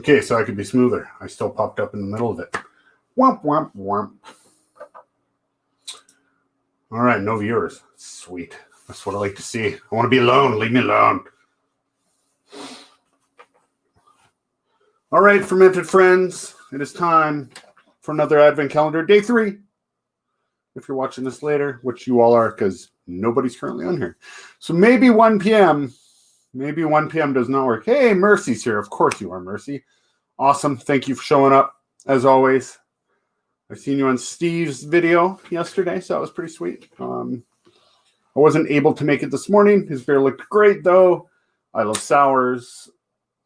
Okay, so I could be smoother. I still popped up in the middle of it. Womp, womp, womp. All right, no viewers. Sweet. That's what I like to see. I want to be alone. Leave me alone. All right, fermented friends. It is time for another Advent calendar, day 3. If you're watching this later, which you all are because nobody's currently on here. So maybe 1 p.m. Maybe 1 p.m. does not work. Hey, Mercy's here. Of course you are, Mercy. Awesome. Thank you for showing up, as always. I seen you on Steve's video yesterday, so that was pretty sweet. I wasn't able to make it this morning. His beer looked great, though. I love sours,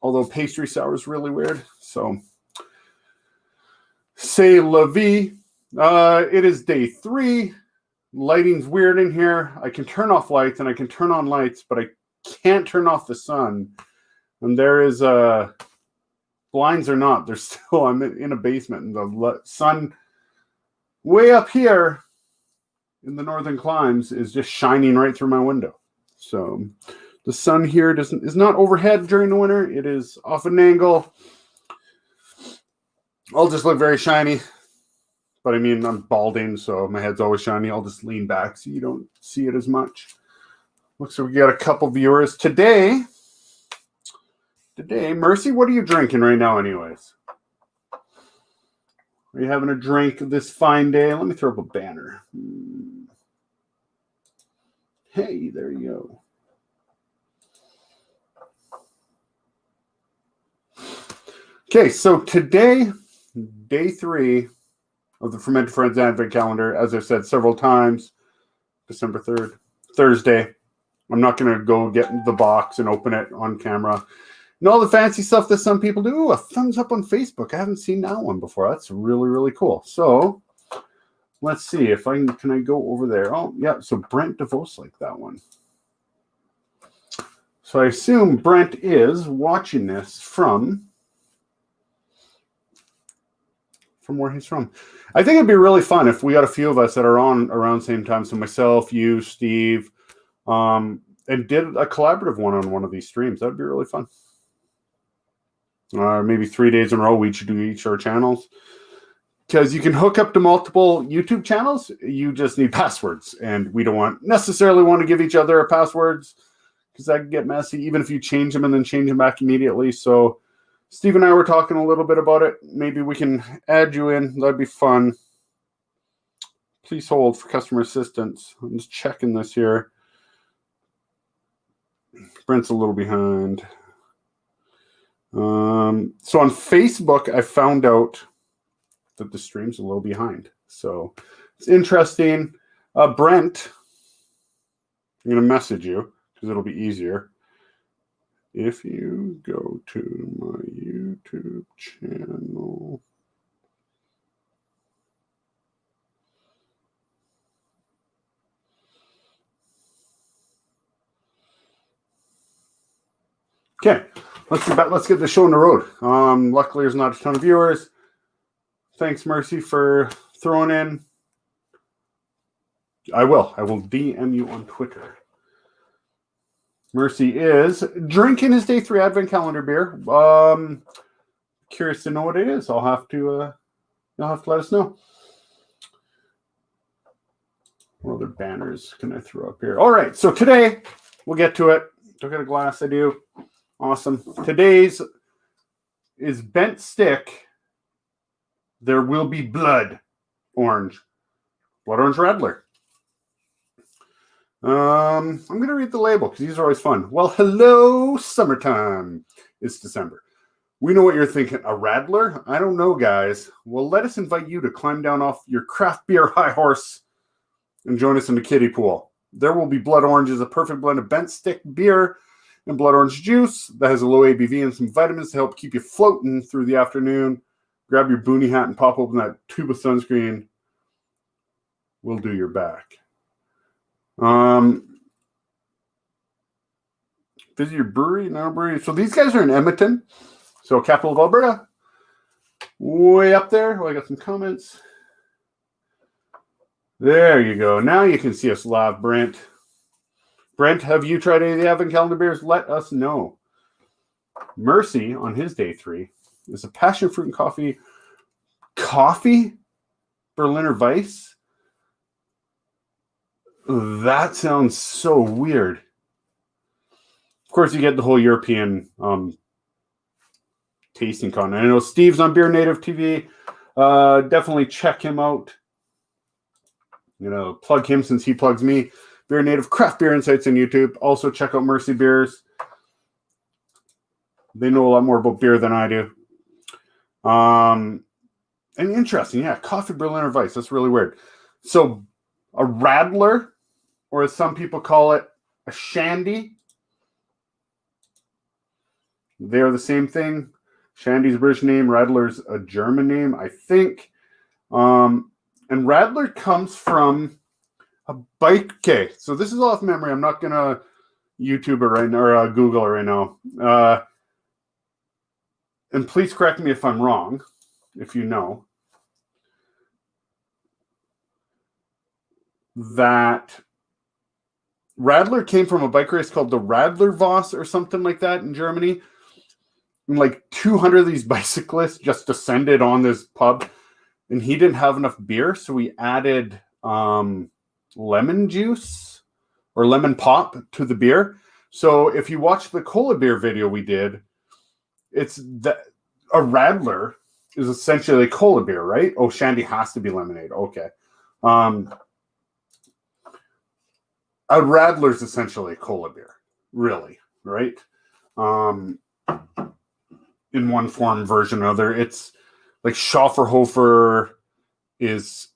although pastry sour is really weird. So, c'est la vie. It is day 3. Lighting's weird in here. I can turn off lights and I can turn on lights, but I can't turn off the sun. And there is blinds or not. There's still, I'm in a basement, and the sun way up here in the northern climes is just shining right through my window. So the sun here is not overhead during the winter. It is off an angle. I'll just look very shiny. But I mean, I'm balding, so my head's always shiny. I'll just lean back so you don't see it as much. Looks like we got a couple viewers today. Mercy, what are you drinking right now anyways? Are you having a drink this fine day? Let me throw up a banner. Hey, there you go. Okay, so today, day 3 of the Fermented Friends Advent Calendar, as I've said several times, December 3rd, Thursday. I'm not going to go get the box and open it on camera. And all the fancy stuff that some people do. Ooh, a thumbs up on Facebook. I haven't seen that one before. That's really, really cool. So let's see if I can I go over there. Oh, yeah. So Brent DeVos liked that one. So I assume Brent is watching this from where he's from. I think it'd be really fun if we got a few of us that are on around the same time. So myself, you, Steve, and did a collaborative one on one of these streams. That'd be really fun. Maybe 3 days in a row, we should do each our channels. Because you can hook up to multiple YouTube channels. You just need passwords. And we don't necessarily want to give each other our passwords because that can get messy, even if you change them and then change them back immediately. So Steve and I were talking a little bit about it. Maybe we can add you in. That'd be fun. Please hold for customer assistance. I'm just checking this here. Brent's a little behind. So on Facebook, I found out that the stream's a little behind. So it's interesting. Brent, I'm going to message you because it'll be easier. If you go to my YouTube channel, okay, let's get the show on the road. Luckily, there's not a ton of viewers. Thanks, Mercy, for throwing in. I will DM you on Twitter. Mercy is drinking his day 3 Advent calendar beer. Curious to know what it is. You'll have to let us know. What other banners can I throw up here? All right, so today we'll get to it. Don't get a glass, I do. Awesome. Today's is bent stick. There will be blood orange. Blood orange Radler. I'm going to read the label because these are always fun. Well, hello, summertime. It's December. We know what you're thinking. A Radler? I don't know, guys. Well, let us invite you to climb down off your craft beer high horse and join us in the kiddie pool. There will be blood oranges, a perfect blend of bent stick beer and blood orange juice that has a low ABV and some vitamins to help keep you floating through the afternoon. Grab your boonie hat and pop open that tube of sunscreen. We'll do your back. Visit your brewery, now brewery. So these guys are in Edmonton, so capital of Alberta. Way up there. Oh, I got some comments. There you go. Now you can see us live, Brent. Brent, have you tried any of the Advent calendar beers? Let us know. Mercy on his day 3 It's a passion fruit and coffee Berliner Weiss. That sounds so weird. Of course, you get the whole European tasting content. I know Steve's on Beer Native TV. Definitely check him out. Plug him since he plugs me. Beer Native Craft Beer Insights on YouTube. Also check out Mercy Beers. They know a lot more about beer than I do. And interesting, yeah, coffee Berliner Weiss. That's really weird. So a Radler, or as some people call it, a Shandy. They're the same thing. Shandy's a British name. Radler's a German name, I think. And Radler comes from a bike. Okay, so this is off memory. I'm not going to YouTube it right now, or Google it right now. And please correct me if I'm wrong, if you know. That Radler came from a bike race called the Radlervoss or something like that in Germany. And like 200 of these bicyclists just descended on this pub, and he didn't have enough beer, so he added lemon juice or lemon pop to the beer. So if you watch the cola beer video we did, it's that a Radler is essentially a cola beer, right? Oh, Shandy has to be lemonade. Okay. A Radler is essentially a cola beer, really, right? In one form, version, or other. It's like Schafferhofer is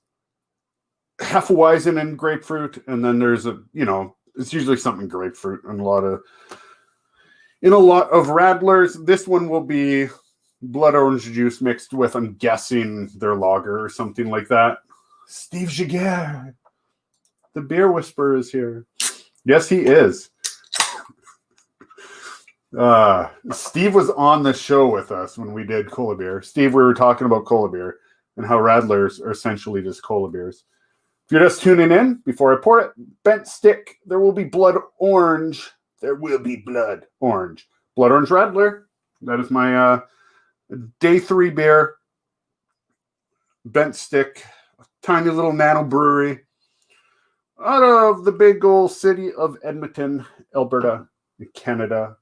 Hefeweizen and grapefruit, and then there's it's usually something grapefruit and a lot of Radlers. This one will be blood orange juice mixed with, I'm guessing, their lager or something like that. Steve Jaguar, the beer whisperer, is here. Yes, he is. Steve was on the show with us when we did cola beer. Steve, we were talking about cola beer and how Radlers are essentially just cola beers. If you're just tuning in, before I pour it, bent stick, there will be blood orange. There will be blood orange. Blood orange Radler. That is my day 3 beer. Bent stick, a tiny little nano brewery out of the big old city of Edmonton, Alberta, in Canada.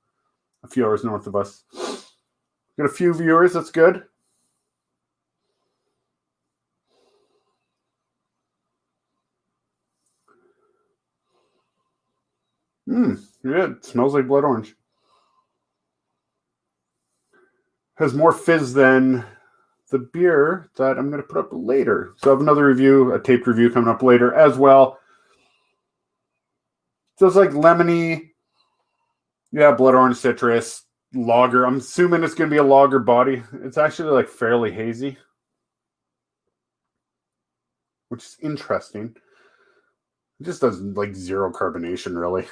A few hours north of us. Got a few viewers. That's good. Yeah, it smells like blood orange. Has more fizz than the beer that I'm going to put up later. So I have another review, a taped review coming up later as well. So it's like lemony. Yeah, blood orange citrus. Lager. I'm assuming it's going to be a lager body. It's actually like fairly hazy, which is interesting. It just does like zero carbonation, really,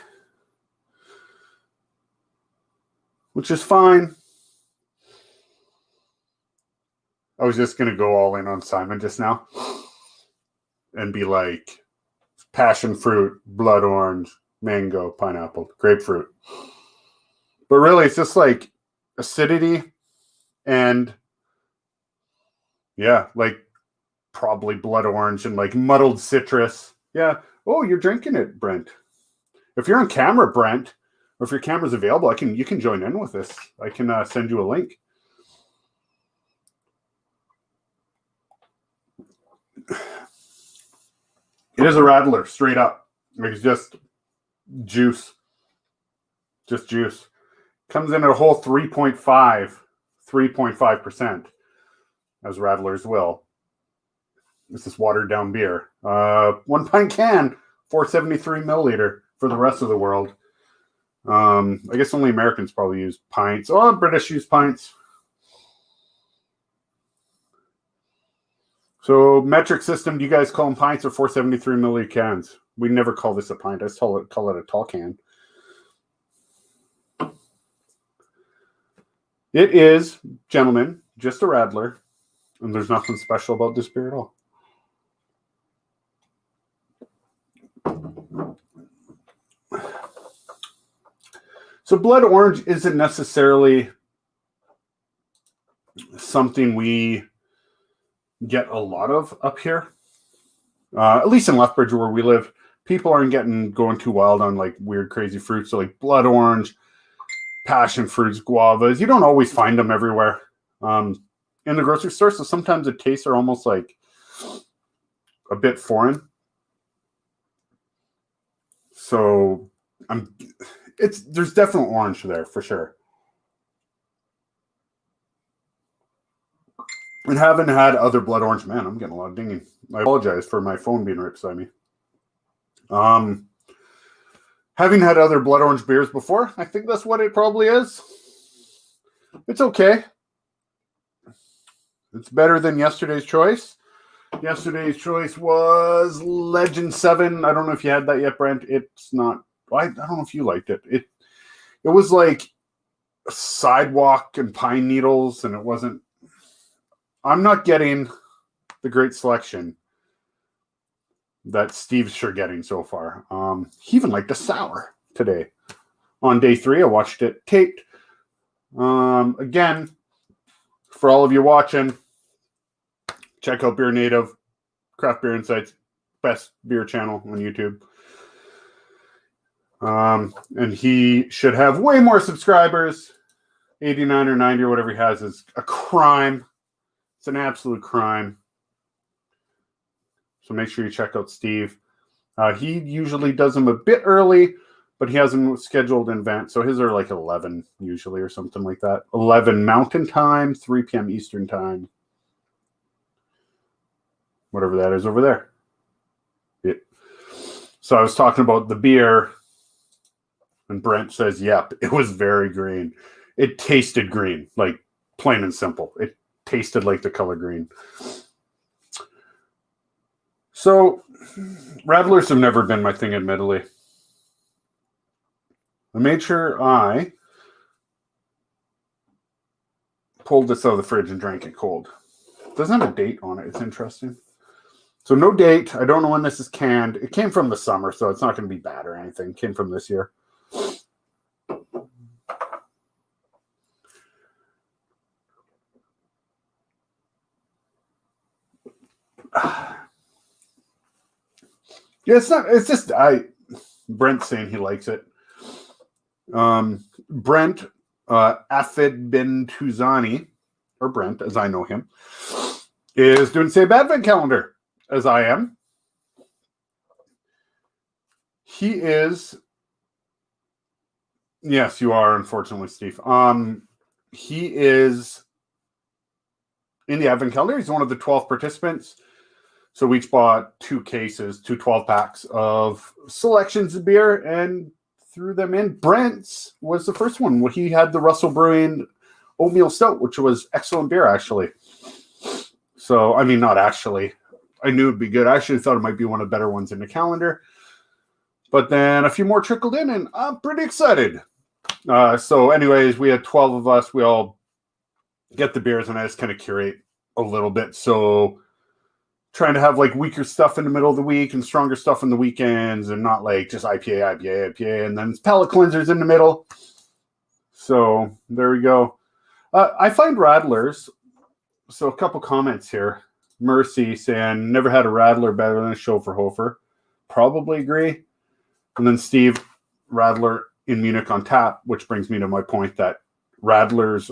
which is fine. I was just going to go all in on Simon just now and be like passion fruit, blood orange, mango, pineapple, grapefruit. But really, it's just like acidity and, yeah, like probably blood orange and like muddled citrus. Yeah. Oh, you're drinking it, Brent. If you're on camera, Brent, or if your camera's available, you can join in with this. I can send you a link. It is a Radler, straight up. It's just juice. Just juice. Comes in at a whole 3.5%, as Radlers will. This is watered down beer. 1 pint can, 473 milliliter for the rest of the world. I guess only Americans probably use pints. Oh, British use pints. So metric system, do you guys call them pints or 473 milliliter cans? We never call this a pint. I just call it a tall can. It is, gentlemen, just a Radler, and there's nothing special about this beer at all. So blood orange isn't necessarily something we get a lot of up here. At least in Lethbridge where we live, people aren't going too wild on like weird, crazy fruits. So like blood orange, passion fruits, guavas. You don't always find them everywhere in the grocery store. So sometimes the tastes are almost like a bit foreign. So there's definitely orange there for sure. And haven't had other blood orange. Man, I'm getting a lot of dinging. I apologize for my phone being right beside me. Having had other blood orange beers before, I think that's what it probably is. It's okay. It's better than yesterday's choice. Yesterday's choice was Legend 7. I don't know if you had that yet, Brent. It's not. I don't know if you liked it. It was like sidewalk and pine needles, and it wasn't. I'm not getting the great selection that Steve's sure getting so far. He even liked a sour today. On day 3, I watched it taped. Again, for all of you watching, check out Beer Native, Craft Beer Insights, best beer channel on YouTube. And he should have way more subscribers. 89 or 90 or whatever he has is a crime. It's an absolute crime. So make sure you check out Steve. He usually does them a bit early, but he has them scheduled in advance. So his are like 11 usually or something like that. 11 Mountain Time, 3 p.m. Eastern Time. Whatever that is over there. Yeah. So I was talking about the beer, and Brent says, yep, it was very green. It tasted green, like plain and simple. It tasted like the color green. So, Radlers have never been my thing, admittedly. I made sure I pulled this out of the fridge and drank it cold. It doesn't have a date on it. It's interesting. So no date. I don't know when this is canned. It came from the summer, so it's not going to be bad or anything. It came from this year. Yeah, it's not. It's just Brent's saying he likes it. Brent Afid bin Tuzani, or Brent as I know him, is doing Save Advent Calendar as I am. He is. Yes, you are, unfortunately, Steve. He is in the Advent Calendar. He's one of the 12 participants. So we each bought 2 cases, 2 12-packs of selections of beer and threw them in. Brent's was the first one. He had the Russell Brewing Oatmeal Stout, which was excellent beer, actually. So, I mean, not actually. I knew it'd be good. I actually thought it might be one of the better ones in the calendar. But then a few more trickled in, and I'm pretty excited. So anyways, we had 12 of us. We all get the beers, and I just kind of curate a little bit. So trying to have like weaker stuff in the middle of the week and stronger stuff on the weekends, and not like just IPA, and then palate cleansers in the middle. So there we go. I find Radlers. So a couple comments here. Mercy saying, never had a Radler better than a Schofferhofer. Probably agree. And then Steve, Radler in Munich on tap, which brings me to my point that Radlers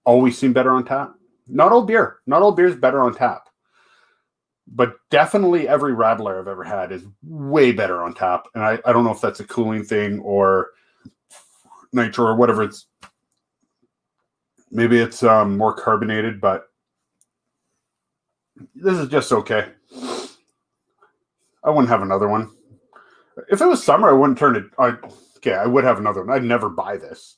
always seem better on tap. Not all beer. Not all beer is better on tap. But definitely every Radler I've ever had is way better on tap. And I don't know if that's a cooling thing or nitro or whatever. It's maybe it's more carbonated, but this is just okay. I wouldn't have another one. If it was summer, I wouldn't turn it. I would have another one. I'd never buy this.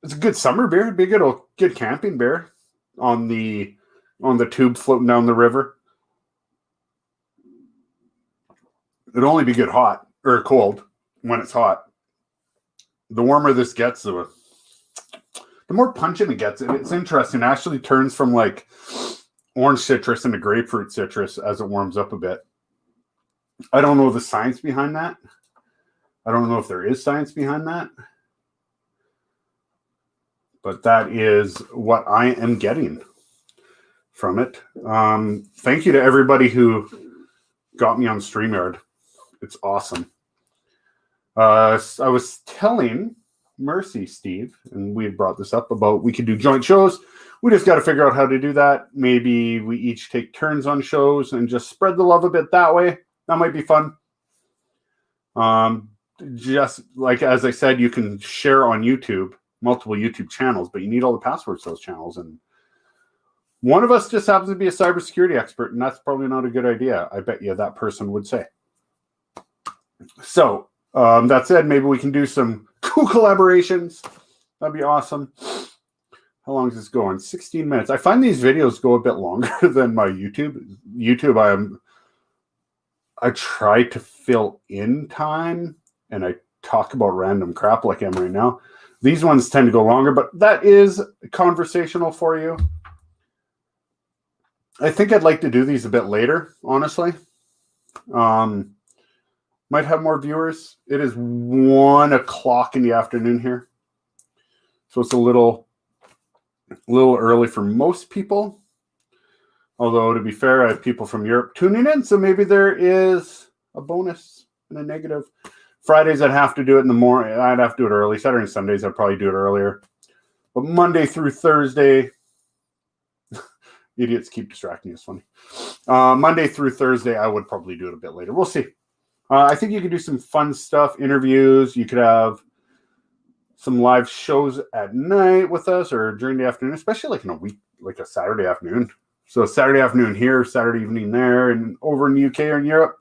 It's a good summer beer. It'd be a good camping beer on the tube floating down the river. It'd only be good hot or cold when it's hot. The warmer this gets, the more pungent it gets. It's interesting. It actually turns from like orange citrus into grapefruit citrus as it warms up a bit. I don't know the science behind that. I don't know if there is science behind that. But that is what I am getting from it. Thank you to everybody who got me on StreamYard. It's awesome. I was telling Mercy, Steve, and we had brought this up about we could do joint shows. We just got to figure out how to do that. Maybe we each take turns on shows and just spread the love a bit that way. That might be fun. Just like, as I said, you can share on YouTube, multiple YouTube channels, but you need all the passwords to those channels. And one of us just happens to be a cybersecurity expert, and that's probably not a good idea. I bet you that person would say. So that said, maybe we can do some cool collaborations. That'd be awesome. How long is this going? 16 minutes. I find these videos go a bit longer than my YouTube. I try to fill in time, and I talk about random crap like I am right now. These ones tend to go longer, but that is conversational for you. I think I'd like to do these a bit later, honestly. Might have more viewers. It is 1 o'clock in the afternoon here. So it's a little early for most people. Although, to be fair, I have people from Europe tuning in, so maybe there is a bonus and a negative. Fridays, I'd have to do it in the morning. I'd have to do it early. Saturday and Sundays, I'd probably do it earlier. But Monday through Thursday, idiots keep distracting us. Funny. Monday through Thursday, I would probably do it a bit later. We'll see. I think you could do some fun stuff, interviews. You could have some live shows at night with us or during the afternoon, especially like in a week, like a Saturday afternoon. So Saturday afternoon here, Saturday evening there, and over in the UK or in Europe,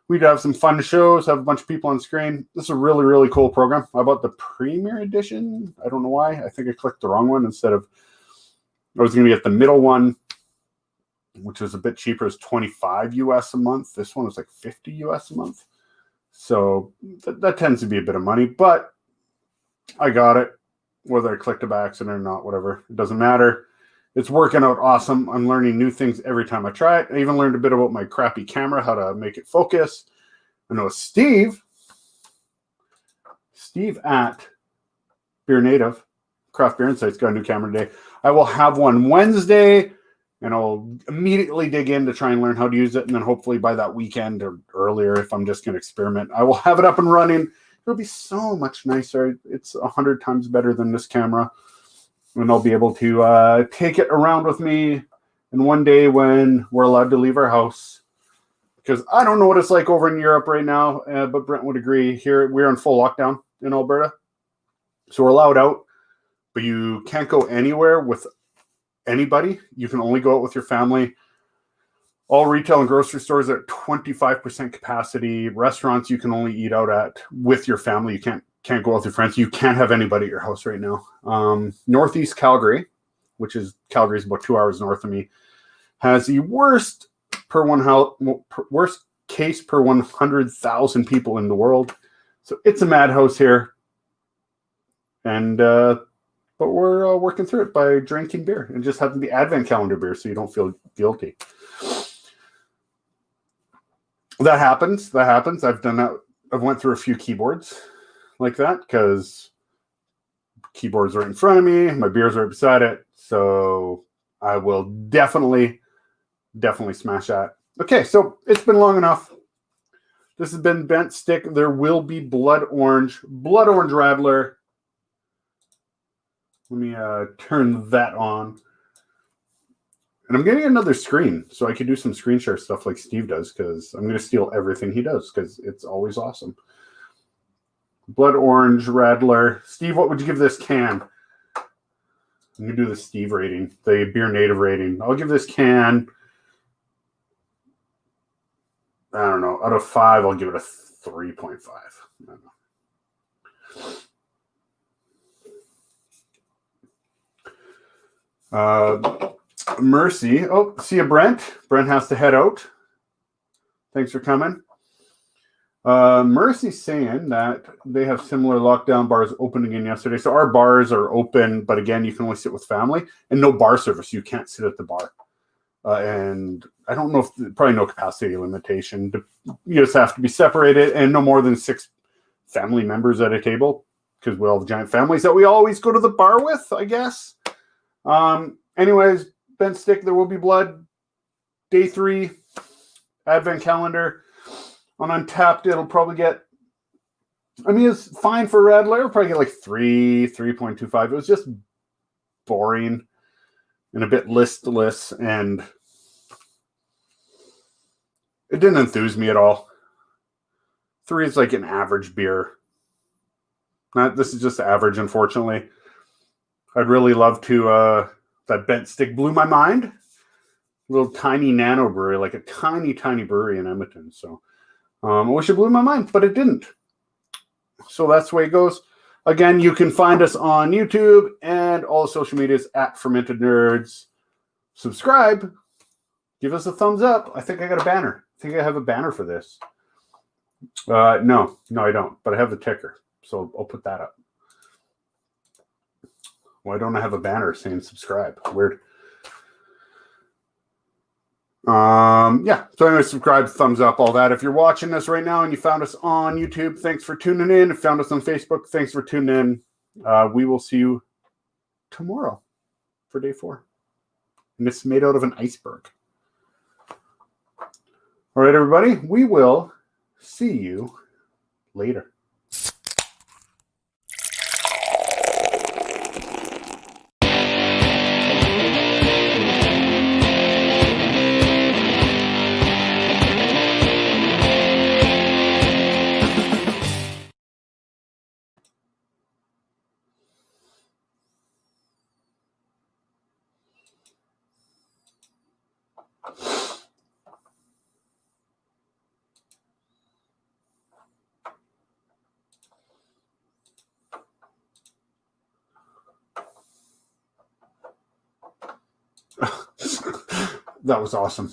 we'd have some fun shows, have a bunch of people on screen. This is a really, really cool program. I bought the Premier Edition. I don't know why. I think I clicked the wrong one instead of, I was going to get the middle one, which was a bit cheaper. It's $25 US a month. This one was like $50 US a month. So that tends to be a bit of money, but I got it. Whether I clicked it by accident or not, whatever. It doesn't matter. It's working out awesome. I'm learning new things every time I try it. I even learned a bit about my crappy camera, how to make it focus. I know Steve at Beer Native, Craft Beer Insights, got a new camera today. I will have one Wednesday, and I'll immediately dig in to try and learn how to use it. And then hopefully by that weekend or earlier, if I'm just going to experiment, I will have it up and running. It'll be so much nicer. It's 100 times better than this camera. And I'll be able to take it around with me. And one day when we're allowed to leave our house, because I don't know what it's like over in Europe right now, but Brent would agree. Here we're in full lockdown in Alberta. So we're allowed out, but you can't go anywhere with anybody. You can only go out with your family. All retail and grocery stores are at 25% capacity. Restaurants you can only eat out at with your family. You can't go out with your friends. You can't have anybody at your house right now. Northeast Calgary, which is Calgary's about 2 hours north of me, has the worst case per 100,000 people in the world. So it's a madhouse here. And but we're working through it by drinking beer and just having the Advent calendar beer so you don't feel guilty. That happens. I've done that. I've went through a few keyboards like that because keyboards are in front of me. My beers are beside it. So I will definitely smash that. Okay, so it's been long enough. This has been Bent Stick. There will be Blood Orange Radler. Let me turn that on. And I'm getting another screen, so I can do some screen share stuff like Steve does, because I'm going to steal everything he does, because it's always awesome. Blood Orange Radler. Steve, what would you give this can? I'm going to do the Steve rating, the Beer Native rating. I'll give this can, I don't know, out of 5, I'll give it a 3.5. I don't know. Mercy. Oh, see you, Brent. Brent has to head out. Thanks for coming. Mercy's saying that they have similar lockdown bars open again yesterday. So our bars are open, but again, you can only sit with family and no bar service. You can't sit at the bar. And I don't know if probably no capacity limitation. You just have to be separated and no more than 6 family members at a table. because we all have giant families that we always go to the bar with, I guess. Anyways, bent stick, there will be blood. Day 3, Advent calendar. On Untapped, it'll probably get, I mean, it's fine for red layer. It'll probably get like 3.25. It was just boring and a bit listless, and it didn't enthuse me at all. 3 is like an average beer. This is just average, unfortunately. I'd really love to, that bent stick blew my mind. Little tiny nano brewery, like a tiny, tiny brewery in Edmonton. So I wish it blew my mind, but it didn't. So that's the way it goes. Again, you can find us on YouTube and all the social medias at Fermented Nerds. Subscribe. Give us a thumbs up. I think I got a banner. I think I have a banner for this. No, I don't. But I have the ticker. So I'll put that up. Why don't I have a banner saying subscribe? Weird. Yeah. So anyway, subscribe, thumbs up, all that. If you're watching this right now and you found us on YouTube, thanks for tuning in. If you found us on Facebook, thanks for tuning in. We will see you tomorrow for day 4. And it's made out of an iceberg. All right, everybody. We will see you later. That was awesome.